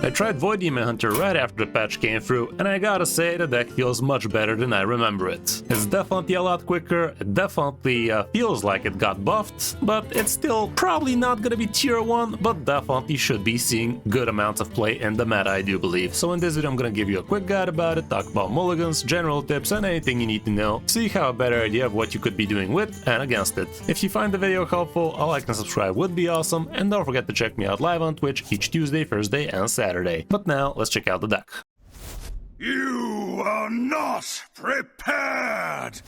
I tried Void Demon Hunter right after the patch came through, and I gotta say the deck feels much better than I remember it. It's definitely a lot quicker, it definitely feels like it got buffed, but it's still probably not gonna be tier 1, but definitely should be seeing good amounts of play in the meta, I do believe. So in this video I'm gonna give you a quick guide about it, talk about mulligans, general tips, and anything you need to know, so you have a better idea of what you could be doing with and against it. If you find the video helpful, a like and subscribe would be awesome, and don't forget to check me out live on Twitch each Tuesday, Thursday, and Saturday. But now, let's check out the deck. You are not prepared!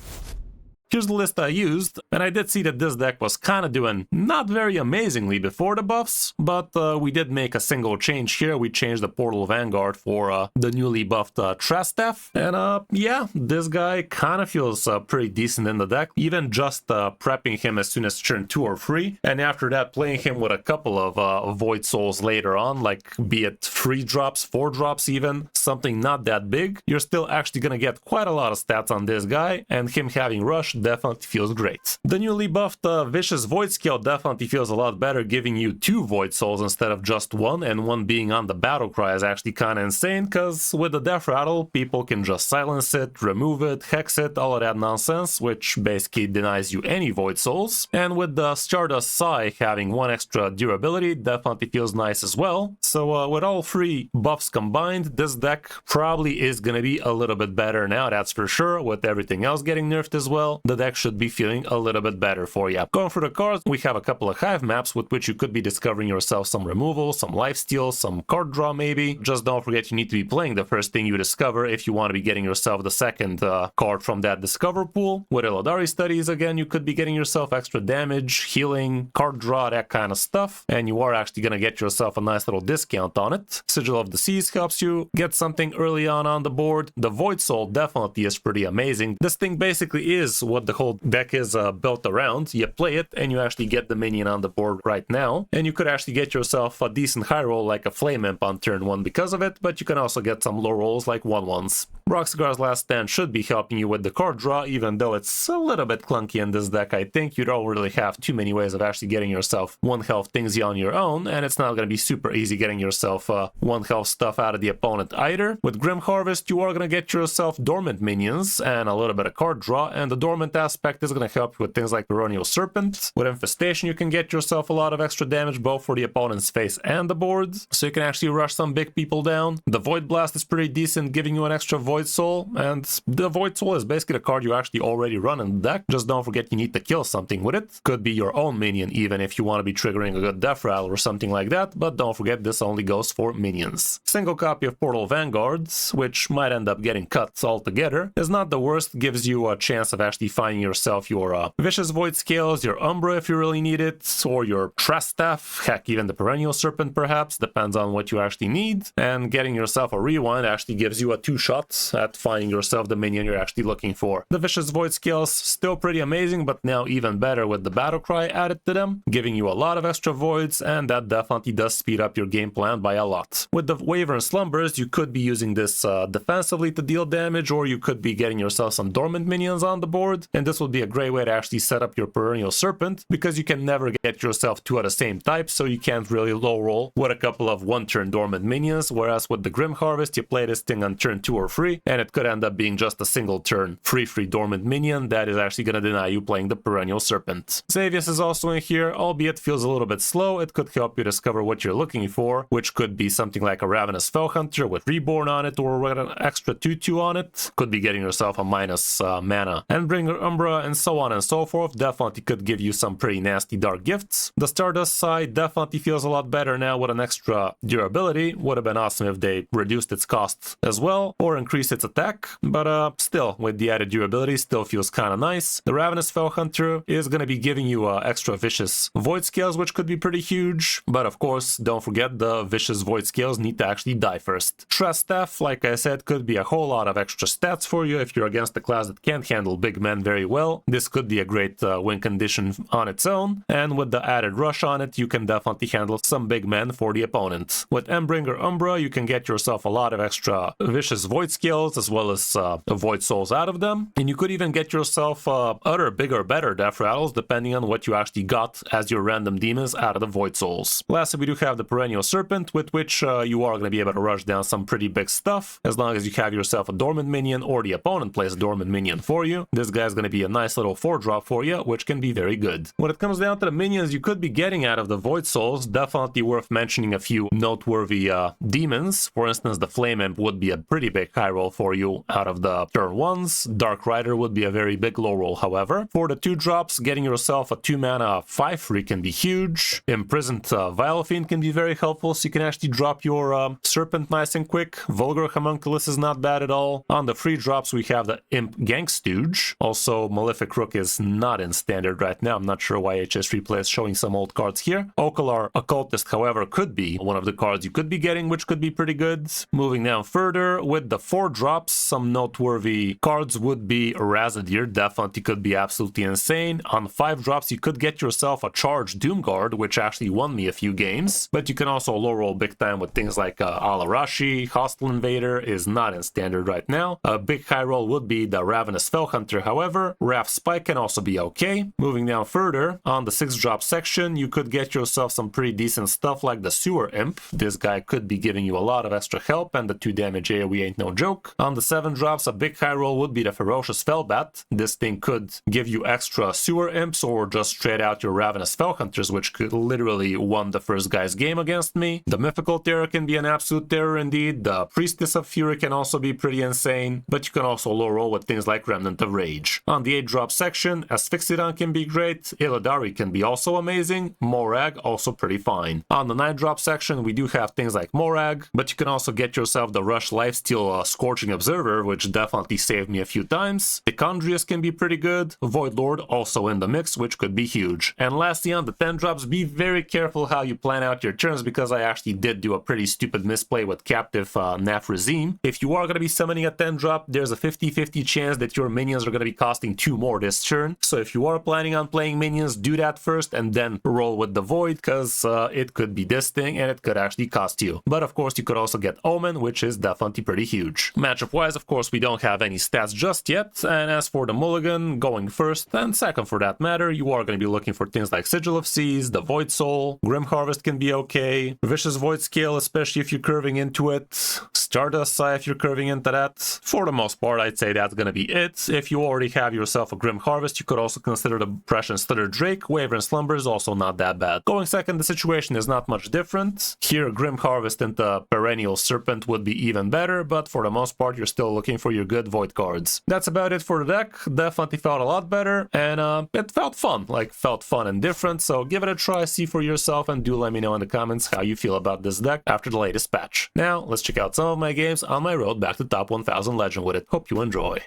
Here's the list I used, and I did see that this deck was kinda doing not very amazingly before the buffs, but we did make a single change here. We changed the Portal Vanguard for the newly buffed Trastaff, and yeah, this guy kinda feels pretty decent in the deck, even just prepping him as soon as turn 2 or 3, and after that playing him with a couple of Void Souls later on, like be it 3 drops, 4 drops even, something not that big, you're still actually gonna get quite a lot of stats on this guy, and him having Rush definitely feels great. The newly buffed Vicious Void skill definitely feels a lot better, giving you 2 Void Souls instead of just 1, and 1 being on the Battle Cry is actually kinda insane, cause with the Death Rattle, people can just silence it, remove it, hex it, all of that nonsense, which basically denies you any Void Souls. And with the Stardust Sigh having 1 extra durability, definitely feels nice as well. So with all 3 buffs combined, this deck probably is gonna be a little bit better now, that's for sure, with everything else getting nerfed as well. The deck should be feeling a little bit better for you. Going through the cards, we have a couple of Hive maps with which you could be discovering yourself some removal, some lifesteal, some card draw maybe. Just don't forget you need to be playing the first thing you discover if you want to be getting yourself the second card from that discover pool. With Illidari Studies, again, you could be getting yourself extra damage, healing, card draw, that kind of stuff, and you are actually going to get yourself a nice little discount on it. Sigil of the Seas helps you get something early on the board. The Void Soul definitely is pretty amazing. This thing basically is what the whole deck is built around. You play it and you actually get the minion on the board right now, and you could actually get yourself a decent high roll like a Flame Imp on turn 1 because of it, but you can also get some low rolls like 1/1s. Roxigar's Last Stand should be helping you with the card draw, even though it's a little bit clunky in this deck. I think you don't really have too many ways of actually getting yourself 1 health things on your own, and it's not going to be super easy getting yourself 1 health stuff out of the opponent either. With Grim Harvest, you are going to get yourself dormant minions and a little bit of card draw, and the dormant aspect is going to help you with things like Perennial Serpent. With Infestation, you can get yourself a lot of extra damage both for the opponent's face and the board, so you can actually rush some big people down. The Void Blast is pretty decent, giving you an extra Void Soul, and the Void Soul is basically the card you actually already run in the deck. Just don't forget you need to kill something with it. Could be your own minion even if you want to be triggering a good Death Rattle or something like that, but don't forget this only goes for minions. Single copy of Portal Vanguards, which might end up getting cut altogether, is not the worst, gives you a chance of actually finding yourself your Vicious Void Scales, your Umbra if you really need it, or your Trastaff, heck, even the Perennial Serpent perhaps, depends on what you actually need, and getting yourself a Rewind actually gives you a 2-shot at finding yourself the minion you're actually looking for. The Vicious Void Scales, still pretty amazing, but now even better with the Battle Cry added to them, giving you a lot of extra voids, and that definitely does speed up your game plan by a lot. With the Wyvern Slumbers, you could be using this defensively to deal damage, or you could be getting yourself some dormant minions on the board, and this would be a great way to actually set up your Perennial Serpent, because you can never get yourself 2 of the same type, so you can't really low roll with a couple of 1-turn dormant minions, whereas with the Grim Harvest, you play this thing on turn 2 or 3, and it could end up being just a single turn 3/3 dormant minion that is actually going to deny you playing the Perennial Serpent. Xavius is also in here, albeit feels a little bit slow. It could help you discover what you're looking for, which could be something like a Ravenous Fellhunter with Reborn on it, or with an extra 2/2 on it. Could be getting yourself a minus mana Endbringer Umbra, and so on and so forth. Definitely could give you some pretty nasty dark gifts. The Stardust side definitely feels a lot better now with an extra durability. Would have been awesome if they reduced its cost as well, or increased its attack, but still, with the added durability, still feels kind of nice. The Ravenous Fellhunter is going to be giving you extra Vicious Void Scales, which could be pretty huge, but of course, don't forget the Vicious Void Scales need to actually die first. Trastaff, like I said, could be a whole lot of extra stats for you if you're against a class that can't handle big men very well. This could be a great win condition on its own, and with the added rush on it, you can definitely handle some big men for the opponent. With Embringer Umbra, you can get yourself a lot of extra vicious void skills as well as void souls out of them, and you could even get yourself other bigger, better death rattles depending on what you actually got as your random demons out of the void souls. Lastly, we do have the Perennial Serpent, with which you are going to be able to rush down some pretty big stuff as long as you have yourself a dormant minion or the opponent plays a dormant minion for you. This guy's going to be a nice little 4-drop for you, which can be very good. When it comes down to the minions you could be getting out of the void souls, definitely worth mentioning a few noteworthy demons. For instance, the Flame Imp would be a pretty big high roll for you out of the turn ones. Dark Rider would be a very big low roll, however. For the 2-drops, getting yourself a 2-mana 5/3 can be huge. Imprisoned Vilefiend can be very helpful, so you can actually drop your Serpent nice and quick. Vulgar Homunculus is not bad at all. On the 3-drops, we have the Imp Gank Stooge. Also, Malefic Rook is not in standard right now. I'm not sure why HS Replay is showing some old cards here. Okalar Occultist, however, could be one of the cards you could be getting, which could be pretty good. Moving down further, with the 4-drops, some noteworthy cards would be Razadir. Definitely could be absolutely insane. On 5-drops, you could get yourself a Charged Doomguard, which actually won me a few games. But you can also low roll big time with things like Alarashi. Hostile Invader is not in standard right now. A big high roll would be the Ravenous Fellhunter, however. Wrath Spike can also be okay. Moving down further, on the 6-drop section, you could get yourself some pretty decent stuff like the Sewer Imp. This guy could be giving you a lot of extra help, and the 2 damage AoE ain't no joke. On the 7-drops, a big high roll would be the Ferocious Fellbat. This thing could give you extra Sewer Imps or just straight out your Ravenous Fellhunters, which could literally won the first guy's game against me. The Mythical Terror can be an absolute terror indeed. The Priestess of Fury can also be pretty insane, but you can also low roll with things like Remnant of Rage. On the 8-drop section, Asphyxidon can be great. Illidari can be also amazing. Morag also pretty fine. On the 9-drop section, we do have things like Morag, but you can also get yourself the Rush Lifesteal Scorching Observer, which definitely saved me a few times. The Chondrius can be pretty good. Void Lord also in the mix, which could be huge. And lastly, on the 10-drops, be very careful how you plan out your turns, because I actually did do a pretty stupid misplay with Captive Nafrazim. If you are going to be summoning a 10-drop, there's a 50-50 chance that your minions are going to be costing 2 more this turn. So if you are planning on playing minions, do that first and then roll with the Void, because it could be this thing and it could actually cost you. But of course, you could also get Omen, which is definitely pretty huge. Matchup-wise, of course, we don't have any stats just yet. And as for the Mulligan, going first and second for that matter, you are going to be looking for things like Sigil of Seas, the Void Soul, Grim Harvest can be okay, Vicious Void Scale, especially if you're curving into it, Stardust Sigh if you're curving into that. For the most part, I'd say that's going to be it. If you already have yourself a Grim Harvest, you could also consider the Prescient Slither Drake. Waver and Slumber is also not that bad. Going second, the situation is not much different. Here, Grim Harvest into Perennial Serpent would be even better, but for the most part, you're still looking for your good Void cards. That's about it for the deck. Definitely felt a lot better, and it felt fun. Felt fun and different, so give it a try, see for yourself, and do let me know in the comments how you feel about this deck after the latest patch. Now, let's check out some of my games on my road back to top 1000 Legend with it. Hope you enjoy.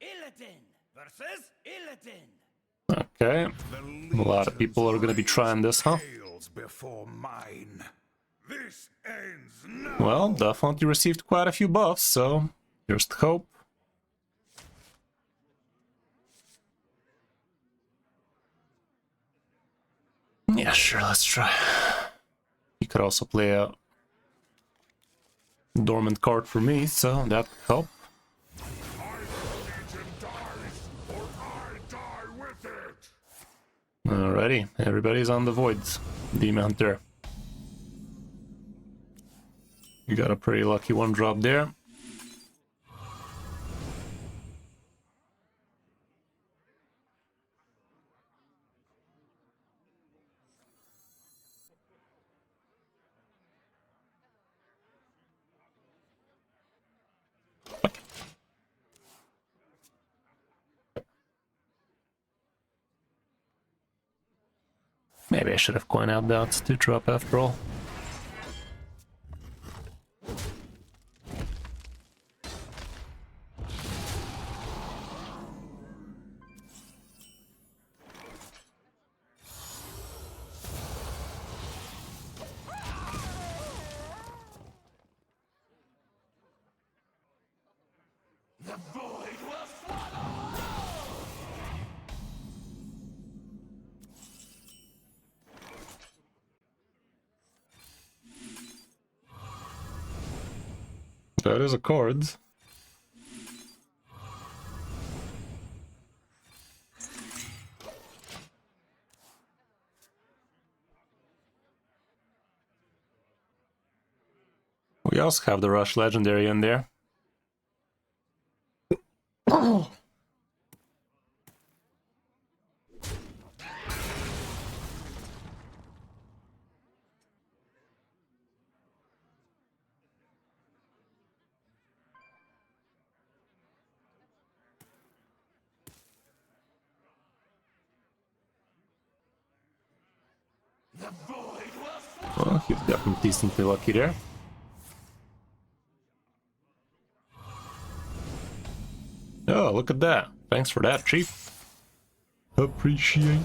Illidan versus Illidan. Okay, a lot of people are going to be trying this, huh? Before mine. This ends now. Well, definitely received quite a few buffs, so here's the hope. Yeah, sure, let's try. You could also play a dormant card for me, so that could help. Alrighty, everybody's on the Void. Demon Hunter. You got a pretty lucky 1-drop there. Maybe I should have coined out that to drop after all. That is a card. We also have the Rush Legendary in there. Oh. Well, he's gotten decently lucky there. Oh, look at that. Thanks for that, Chief. Appreciate.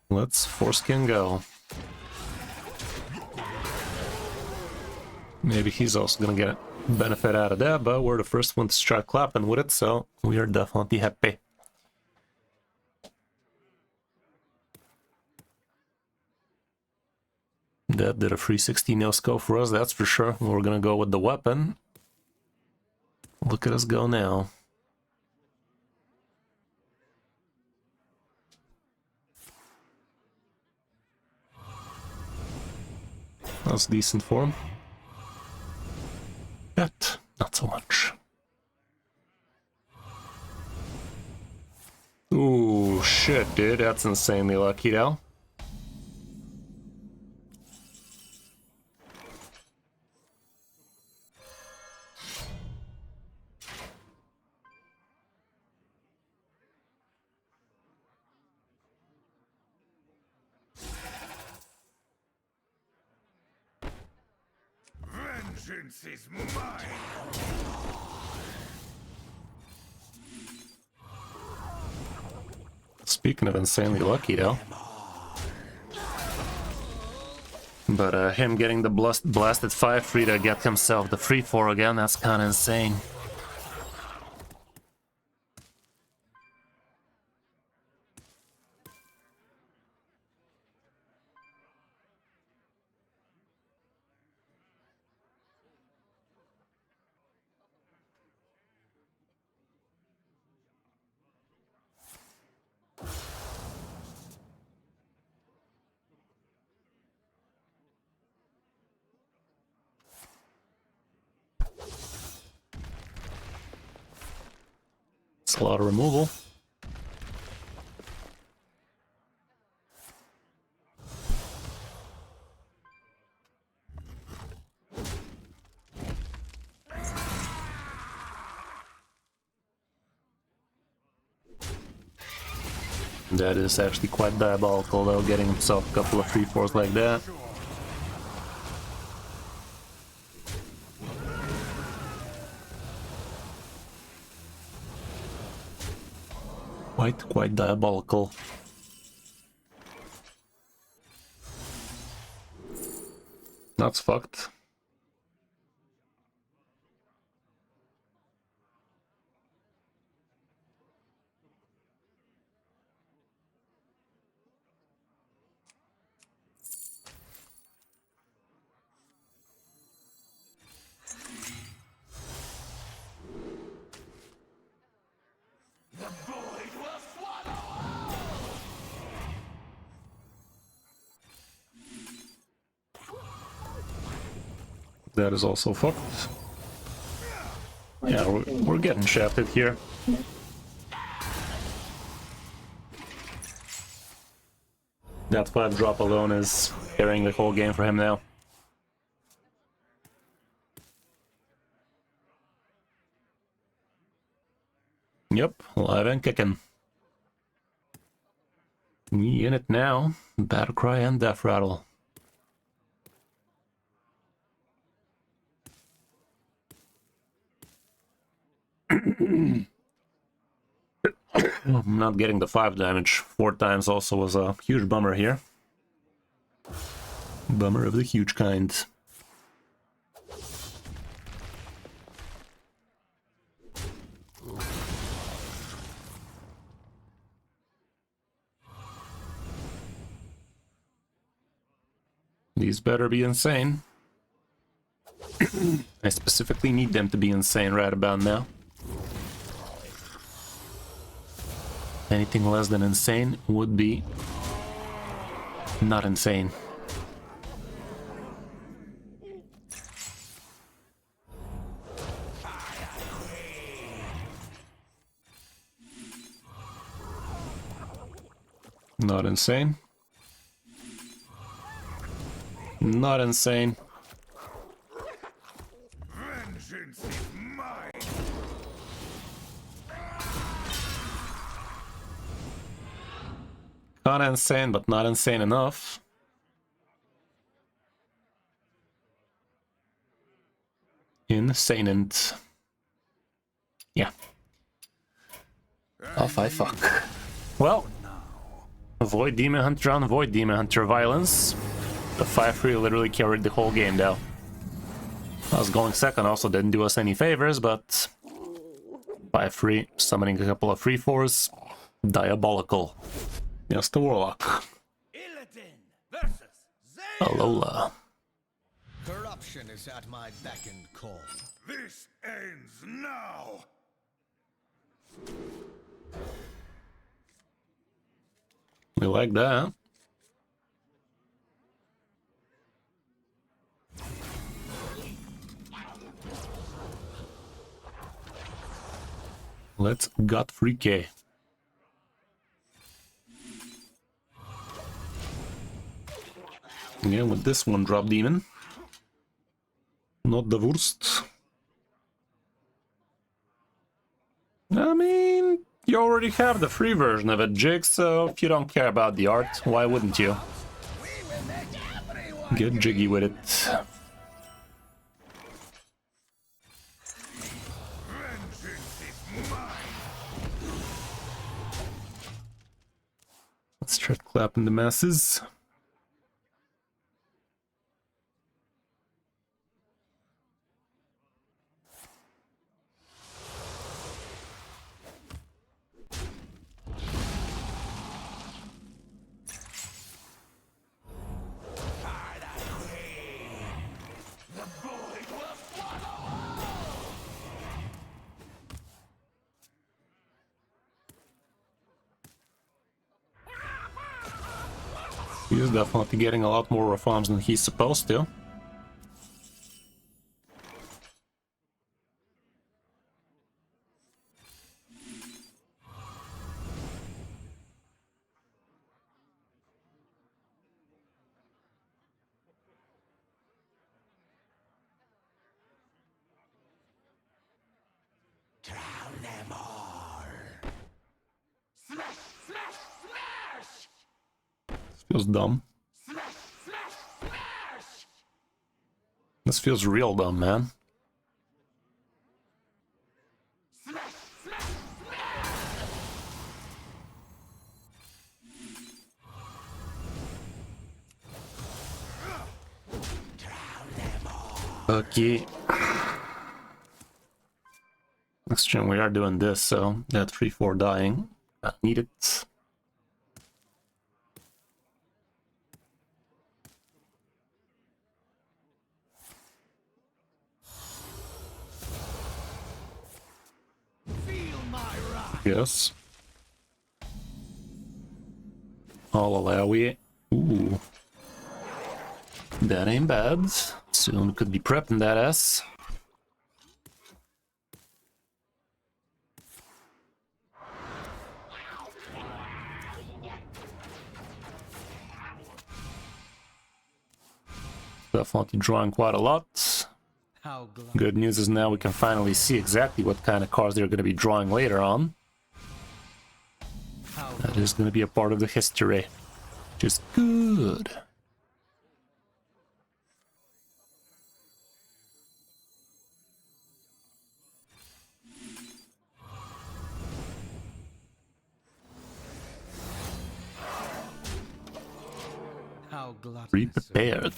Let's foreskin go. Maybe he's also gonna get benefit out of that, but we're the first one to start clapping with it, so we are definitely happy. That did a 360 no scope for us, that's for sure. We're gonna go with the weapon. Look at us go now. That's decent for him. But not so much. Ooh, shit, dude. That's insanely lucky now. Vengeance is mine! Speaking of insanely lucky, though. But him getting the blasted 5-3 to get himself the 3-4 again, that's kind of insane. It's a lot of removal. That is actually quite diabolical, though, getting himself a couple of 3-4s like that. Quite diabolical. That's fucked. That is also fucked. Yeah, we're getting shafted here. That 5-drop alone is carrying the whole game for him now. Yep, alive and kicking. We in it now. Battle Cry and Death Rattle. I'm not getting the 5 damage 4 times also was a huge bummer here. Bummer of the huge kind. These better be insane. I specifically need them to be insane right about now. Anything less than insane would be not insane. Not insane. Not insane. Vengeance is mine. Kinda insane, but not insane enough. Insane and... yeah. Off I fuck. Well, Void Demon Hunter on Void Demon Hunter violence. The 5-3 literally carried the whole game though. I was going second, also didn't do us any favors, but 5-3, summoning a couple of 3-4s. Diabolical. Yes, the Warlock. Alola. Corruption is at my beck and call. This ends now. We like that. Let's gut 3K. Yeah, with this one drop demon. Not the worst. I mean, you already have the free version of it, Jig, so if you don't care about the art, why wouldn't you? Get jiggy with it. Vengeance is mine. Let's start clapping the masses. He's definitely getting a lot more reforms than he's supposed to. Drown them all. Smash, smash, smash! This feels dumb. Smash, smash, smash! This feels real dumb, man. Smash, smash, smash! Drown them all. Okay. Next turn we are doing this, so that 3-4 dying. I need it. Feel my wrath. Yes. I'll allow it. Ooh. That ain't bad. Soon could be prepping that ass. Definitely drawing quite a lot. How glad. Good news is now we can finally see exactly what kind of cards they're going to be drawing later on. How That is going to be a part of the history. Which is good. How glad. Be prepared.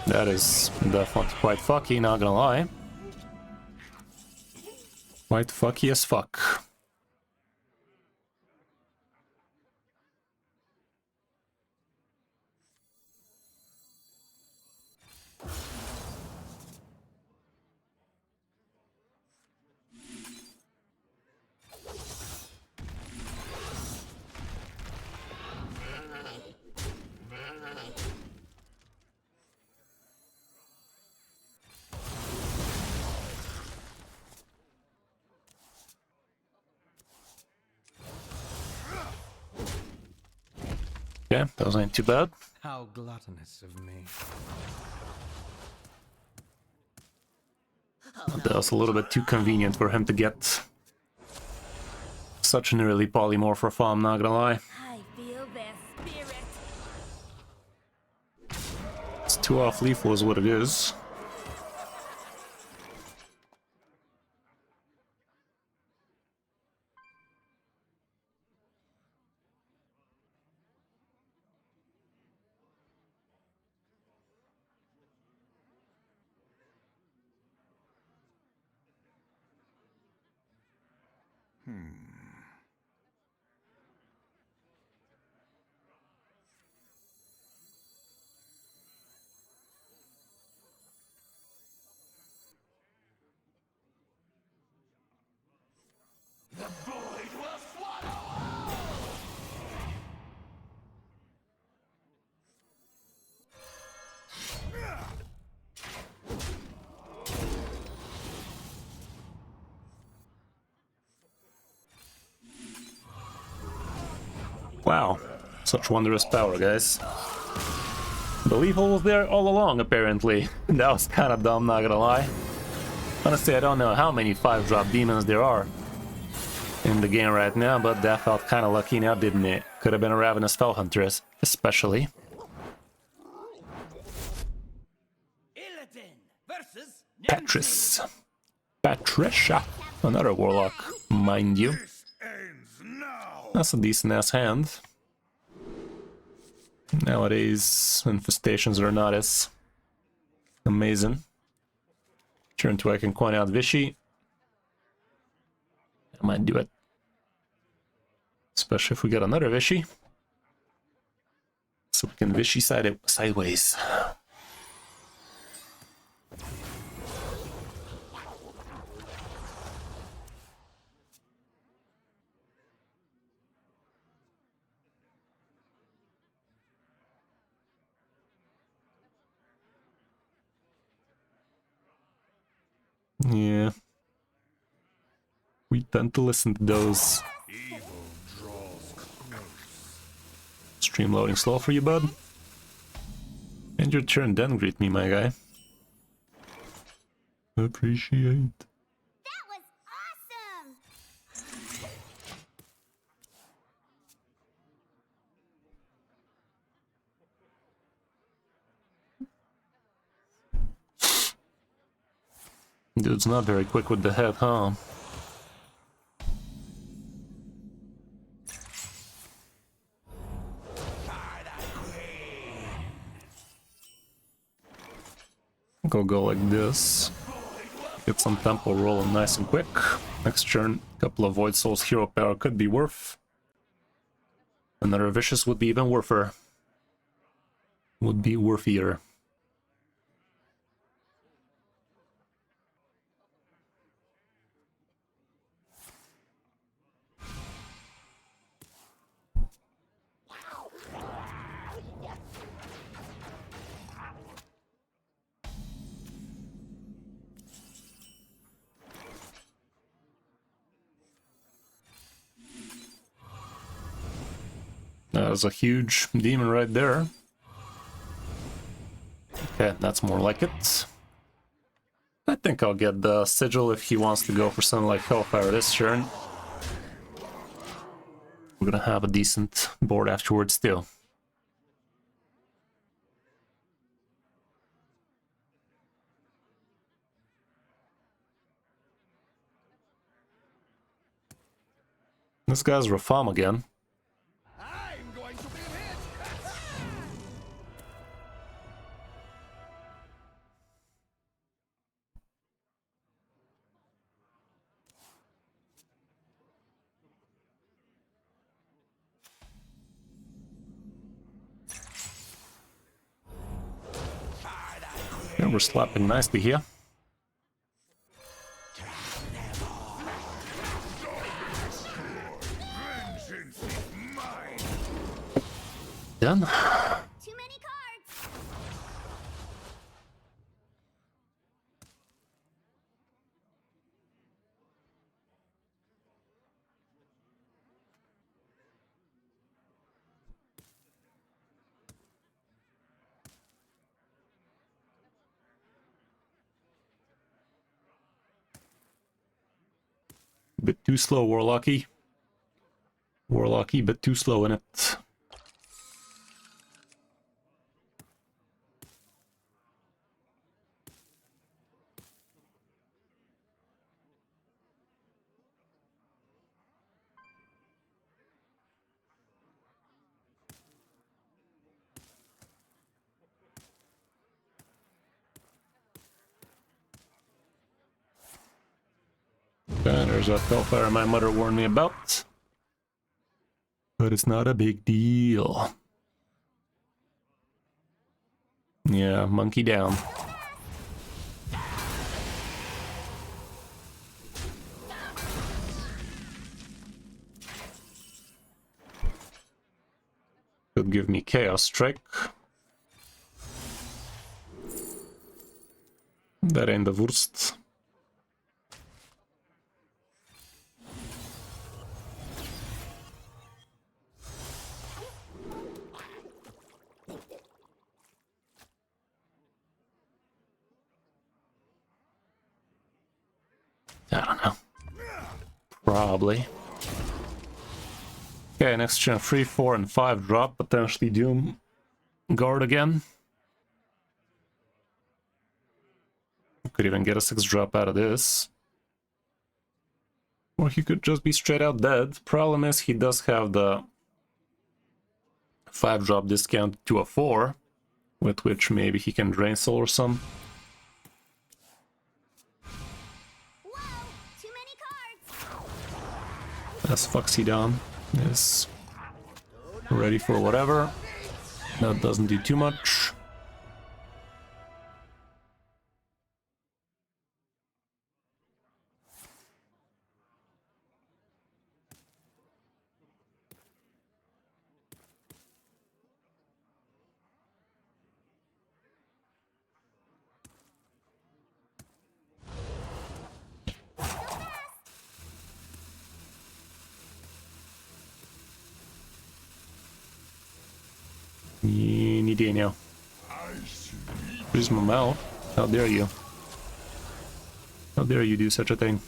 That is definitely quite fucky, not gonna lie. Quite fucky as fuck. Okay, those ain't too bad. How gluttonous of me. That was a little bit too convenient for him to get such an early polymorph for farm, not gonna lie. I feel their spirit. It's too off lethal is what it is. Wow, such wondrous power, guys. The lethal was there all along, apparently. That was kind of dumb, not gonna lie. Honestly, I don't know how many 5-drop demons there are in the game right now, but that felt kind of lucky now, didn't it? Could have been a Ravenous Fellhuntress, especially. Illidan versus Patris. Patricia. Another warlock, mind you. This ends now. That's a decent-ass hand. Nowadays, infestations are not as amazing. Turn 2, I can coin out Vichy. I might do it. Especially if we get another Vichy. So we can Vichy side it sideways. Yeah. We tend to listen to those. Stream loading slow for you, bud. And your turn then, greet me, my guy. Appreciate. That was awesome! Dude's not very quick with the head, huh? Go like this. Get some tempo rolling nice and quick. Next turn, a couple of Void Souls hero power could be worth. Another Vicious would be even worther. Would be worthier. That was a huge demon right there. Okay, that's more like it. I think I'll get the Sigil if he wants to go for something like Hellfire this turn. We're gonna have a decent board afterwards too. This guy's Rafam again. I'm going to be hit. Yeah, we're slapping nicely here. Vengeance is mine. Done. Too many cards! Bit too slow, Warlocky. Warlocky, bit too slow in it. Okay, there's that Hellfire my mother warned me about. But it's not a big deal. Yeah, monkey down. Could give me Chaos Strike. That ain't the worst. I don't know. Probably. Okay, next turn 3, 4, and 5 drop, potentially Doom Guard again. Could even get a 6 drop out of this. Or he could just be straight out dead. Problem is he does have the 5 drop discount to a 4, with which maybe he can drain soul or some. Whoa! Too many cards. As Foxydon is ready for whatever. That doesn't do too much. Any day now. Where's my mouth? How dare you? How dare you do such a thing?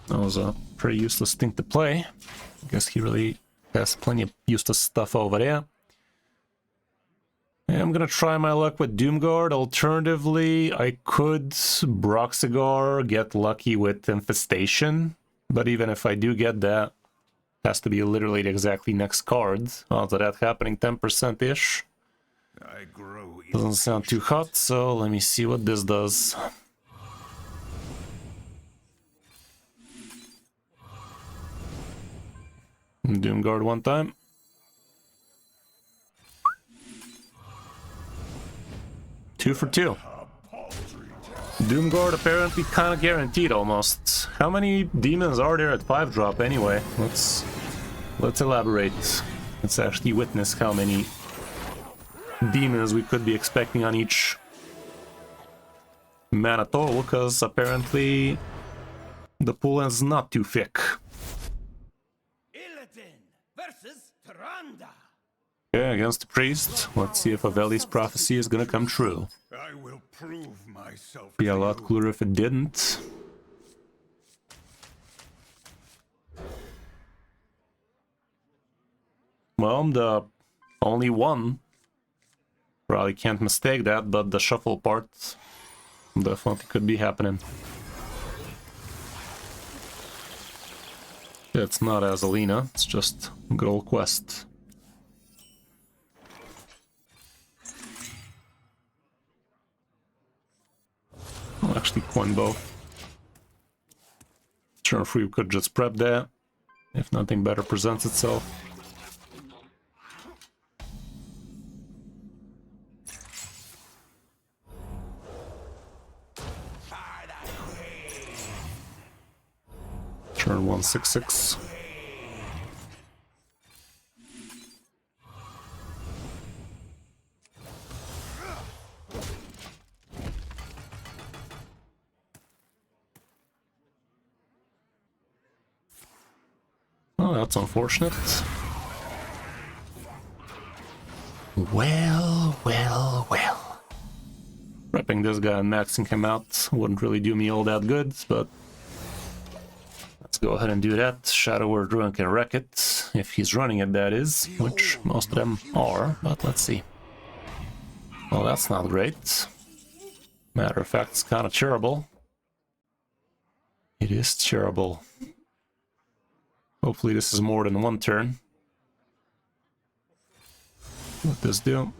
That was a pretty useless thing to play. I guess he really has plenty of useless stuff over there. I'm gonna try my luck with Doomguard. Alternatively, I could Broxigar, get lucky with Infestation. But even if I do get that, it has to be literally the exactly next card. Odds of that happening 10%-ish. I grow Doesn't sound too hot, so let me see what this does. Doomguard one time. Two for two. Doomguard apparently kind of guaranteed almost. How many demons are there at 5 drop anyway? Let's elaborate. Let's actually witness how many demons we could be expecting on each mana total, because apparently the pool is not too thick. Illidan versus Tyrande. Okay, against the priest. Let's see if Aveli's prophecy is gonna come true. I will prove myself. Be a to lot you. cooler if it didn't. Well, I'm the only one. Probably can't mistake that, but the shuffle part definitely could be happening. It's not Azalina, it's just a good old quest. I'll actually coin both. Turn 3 we could just prep that, if nothing better presents itself. Turn 166. Oh, that's unfortunate. Well, well, well. Prepping this guy and maxing him out wouldn't really do me all that good, but let's go ahead and do that. Shadow Word Druid can wreck it, if he's running it, that is, which most of them are, but let's see. Well, that's not great. Matter of fact, it's kind of terrible. It is terrible. Hopefully this is more than one turn. What does this do?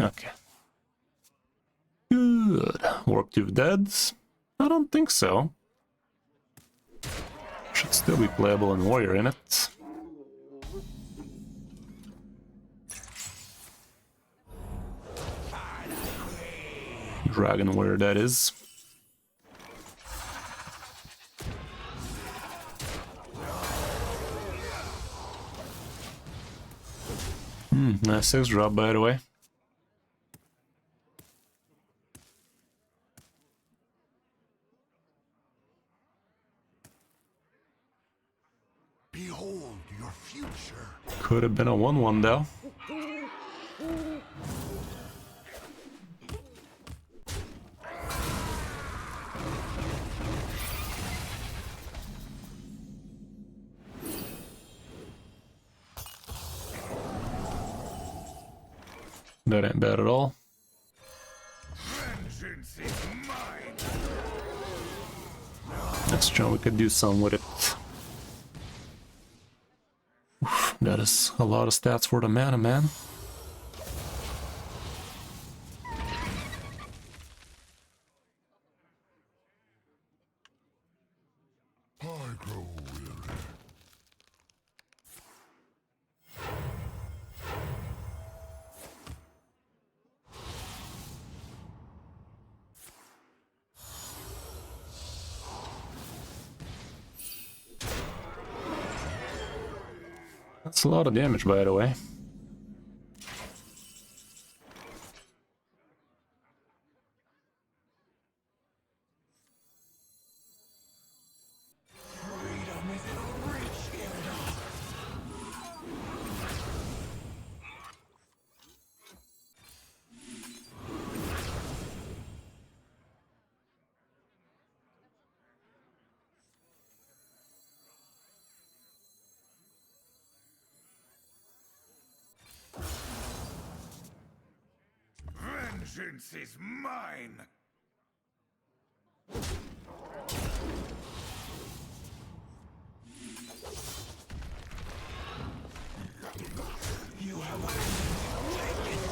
Okay. Good. Warp to Deads? I don't think so. Should still be playable and Warrior in it. Dragon Warrior, that is. Nice 6 drop, by the way. Behold your future. Could have been a 1/1 though. That ain't bad at all. Vengeance is mine. Next turn we could do some with it. Oof, that is a lot of stats for the mana, man. I grow weary. That's a lot of damage, by the way. Vengeance is mine.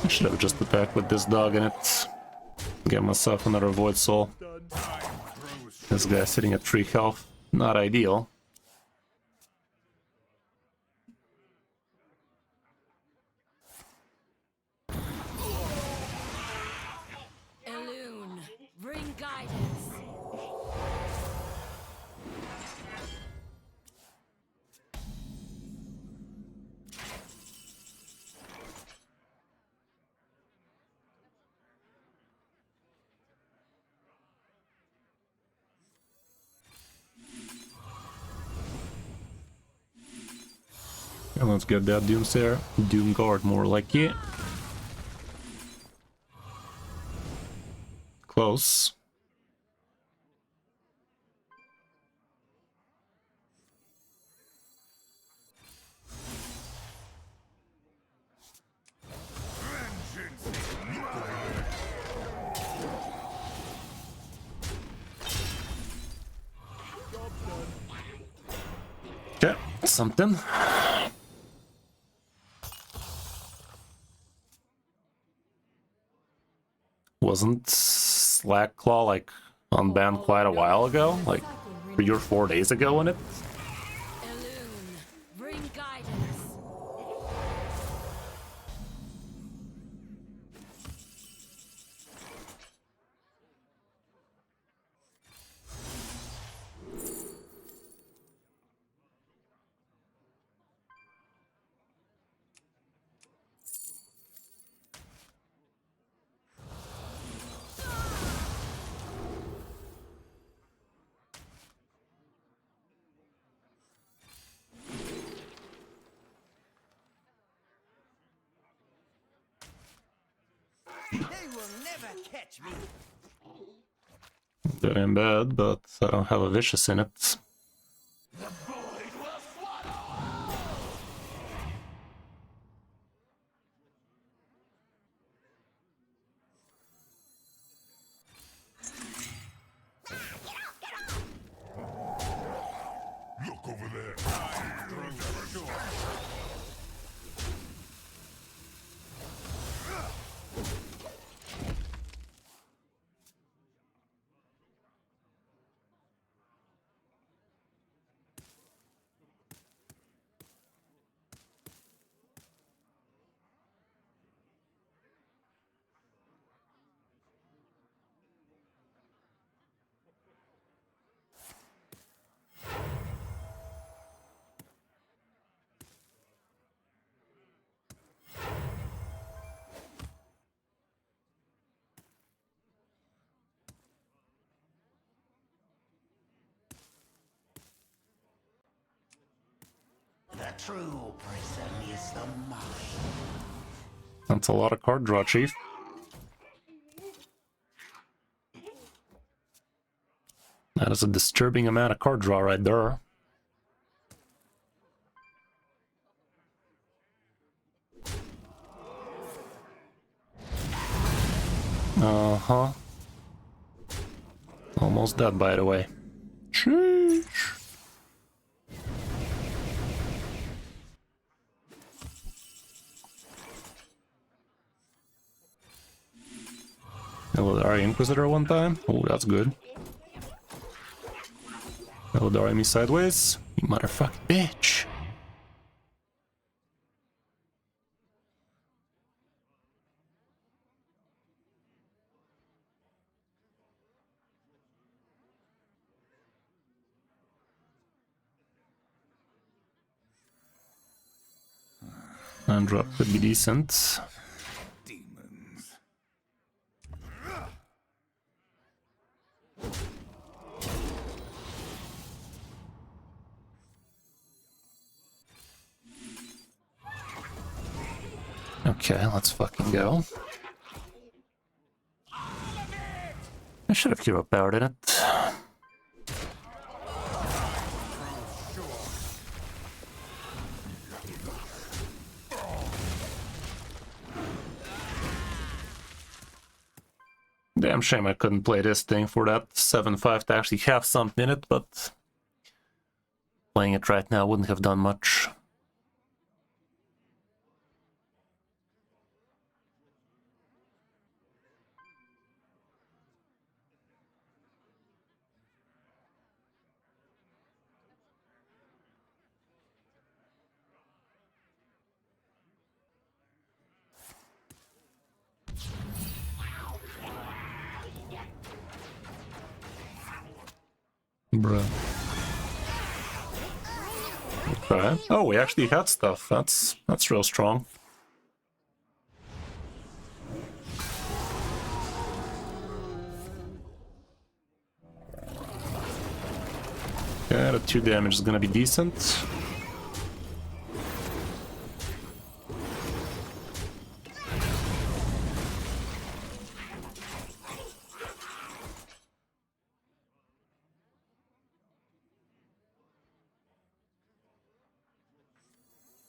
I should have just attacked with this dog in it. Get myself another Void Soul. This guy's sitting at 3 health. Not ideal. Elune, bring guidance. And let's get that Doomsayer. Doom Guard, more like it. Close. Vengeance is mine. Okay, something. Wasn't Slack Claw like unbanned quite a while ago? Like 3 or 4 days ago in it? Elune, bring guidance. will never catch me. That ain't bad, but I don't have a vicious in it. Look over there. The true prison is the mind. That's a lot of card draw, Chief. That is a disturbing amount of card draw right there. Uh-huh. Almost dead, by the way. Sheesh. Eldari Inquisitor one time. Oh, that's good. Eldari me sideways. You motherfucking bitch. And drop could be decent. Demons. Okay, let's fucking go. I should have hero powered in it. Damn shame I couldn't play this thing for that 7-5 to actually have something in it, but playing it right now wouldn't have done much. Bruh. Okay. Oh, we actually had stuff. That's real strong. Okay, the 2 damage is gonna be decent.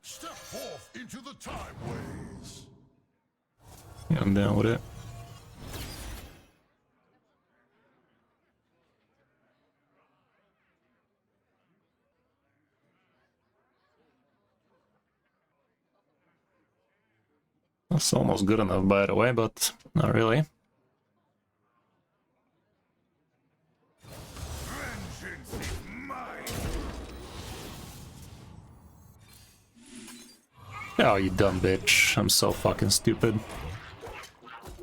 Step forth into the time ways. Yeah, I'm down with it. That's almost good enough, by the way, but not really. Vengeance is mine. Oh, you dumb bitch. I'm so fucking stupid.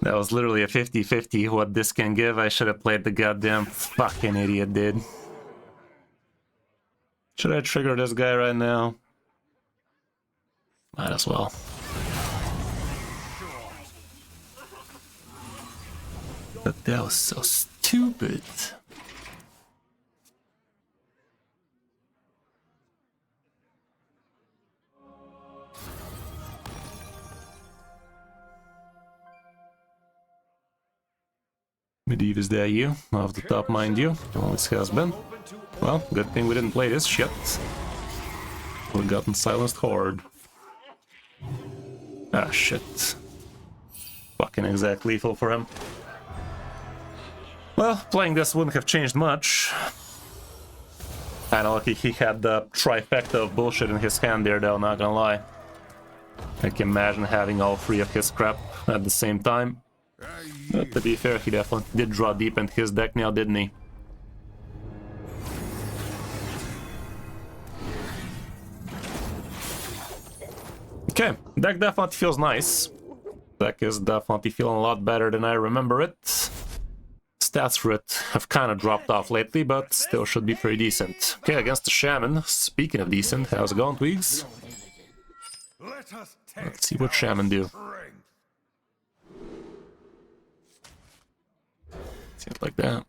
That was literally a 50-50 what this can give. I should have played the goddamn fucking idiot, dude. Should I trigger this guy right now? Might as well. But that was so stupid. Medivh is there, you. Off the top, mind you. Always has been. Well, good thing we didn't play this shit. Would've gotten silenced hard. Ah, shit. Fucking exact lethal for him. Well, playing this wouldn't have changed much. Kinda lucky he had the trifecta of bullshit in his hand there, though, not gonna lie. I can imagine having all three of his crap at the same time. But to be fair, he definitely did draw deep into his deck now, didn't he? Okay, deck definitely feels nice. Deck is definitely feeling a lot better than I remember it. Stats for it have kind of dropped off lately, but still should be pretty decent. Okay, against the Shaman. Speaking of decent, how's it going, Twigs? Let's see what Shaman do. See it like that.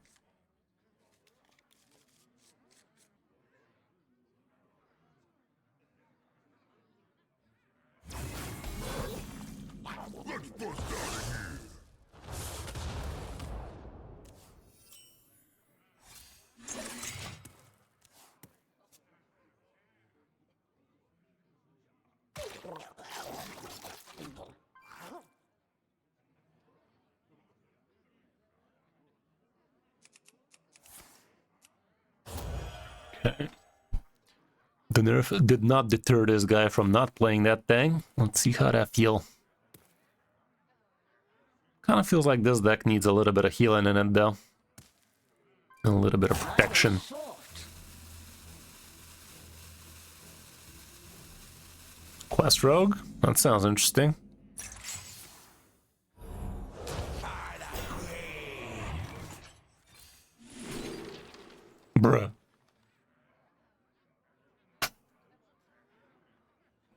Okay. The nerf did not deter this guy from not playing that thing. Let's see how that feel. Kind of feels like this deck needs a little bit of healing in it, though. A little bit of protection. Quest Rogue? That sounds interesting. Bruh.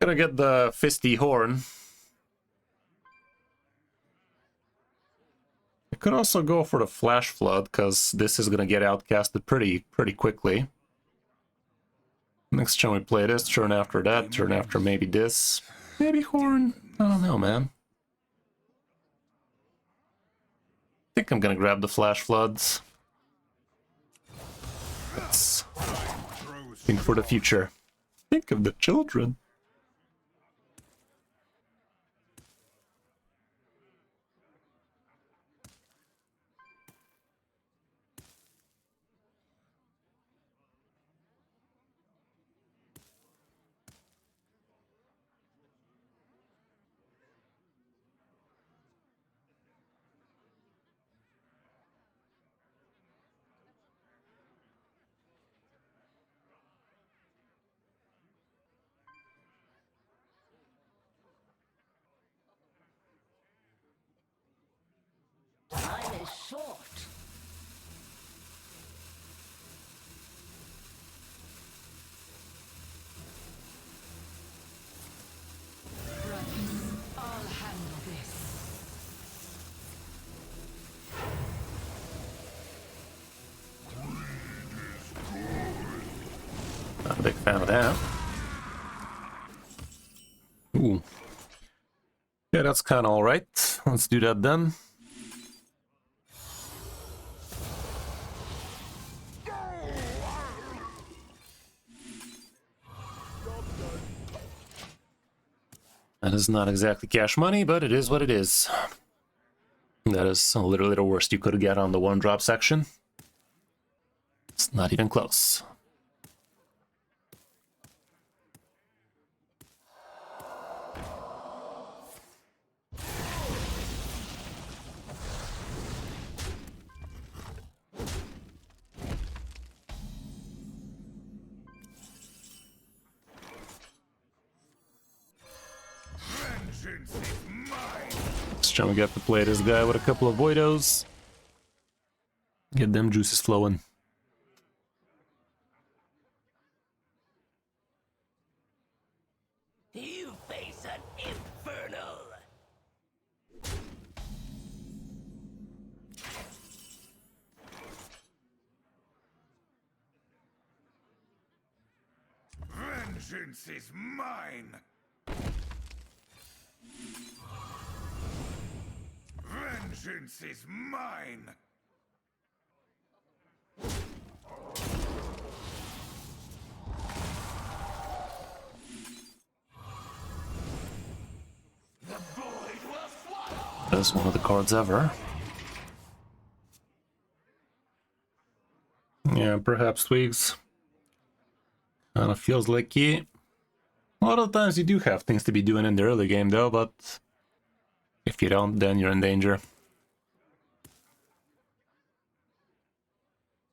Gonna get the Fisty Horn. I could also go for the Flash Flood, because this is gonna get outcasted pretty quickly. Next time we play this, turn after that, turn after maybe this. Maybe Horn? I don't know, man. I think I'm gonna grab the Flash Floods. Let's think for the future. Think of the children. Time is short. Brothers, I'll handle this. Not a big fan of that. Ooh. Yeah, that's kind of alright. Let's do that then. That is not exactly cash money, but it is what it is. That is literally the worst you could get on the one-drop section. It's not even close. Just trying to get to play this guy with a couple of Voidos. Get them juices flowing. You face an infernal. Vengeance is mine! Vengeance is mine! Best one of the cards ever. Yeah, perhaps Twigs. Kinda feels like it. A lot of times you do have things to be doing in the early game though, but if you don't, then you're in danger.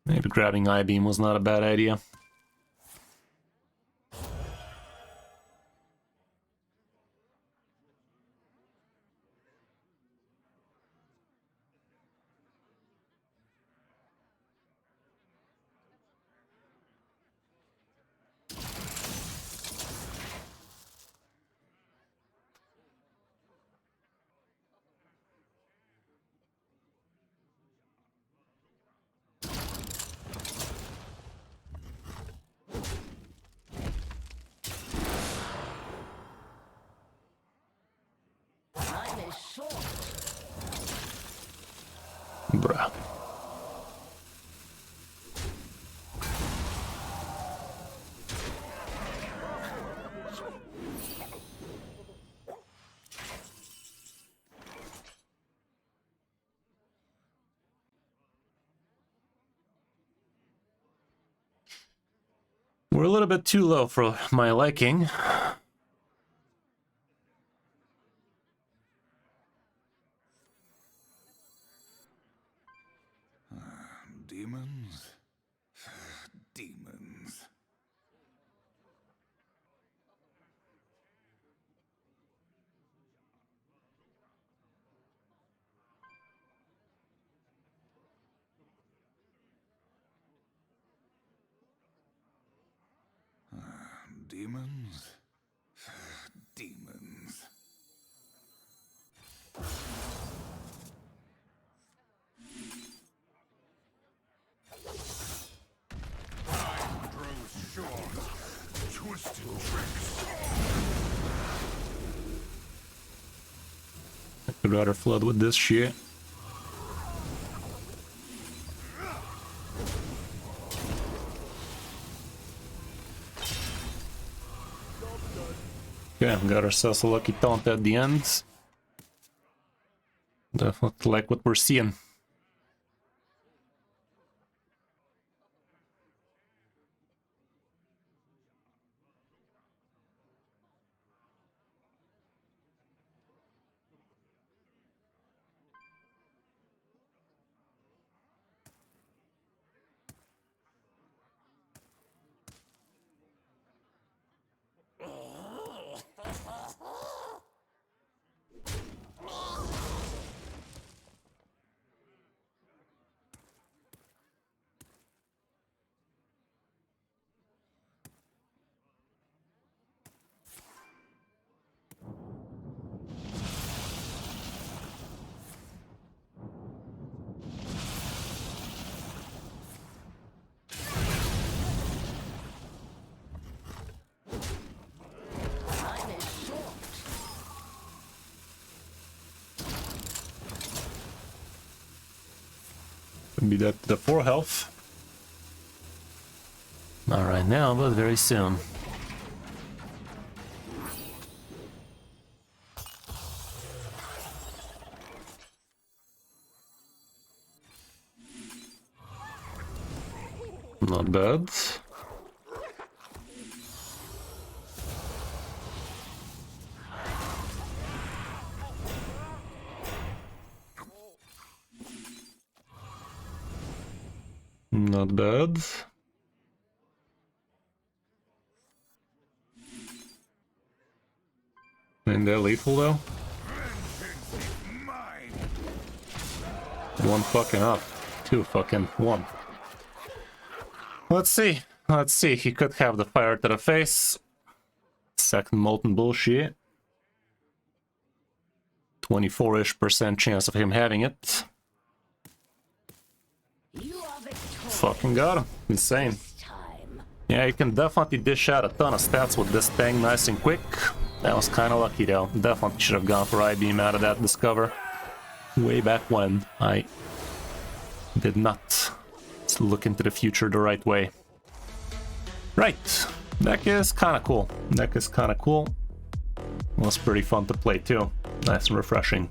Maybe grabbing I-beam was not a bad idea. Time is short. Bruh. We're a little bit too low for my liking. Demons? Demons. Demons? Demons. Time grows short. Twisted tricks. I'd rather flood with this shit. Yeah, got ourselves a lucky taunt at the end. Definitely like what we're seeing. Time is short. Could be that the 4 health. Not right now, but very soon. Not bad. Not bad. Ain't that lethal though? Mine. One fucking up. 2 fucking 1. Let's see. Let's see. He could have the fire to the face. Second molten bullshit. 24-ish% chance of him having it. You are victorious Fucking got him. Insane. this time. Yeah, you can definitely dish out a ton of stats with this thing nice and quick. That was kind of lucky though. Definitely should have gone for I-beam out of that discover. Way back when I did not look into the future the right way. Right. Deck is kind of cool. Deck is kind of cool. Was pretty fun to play too. Nice and refreshing.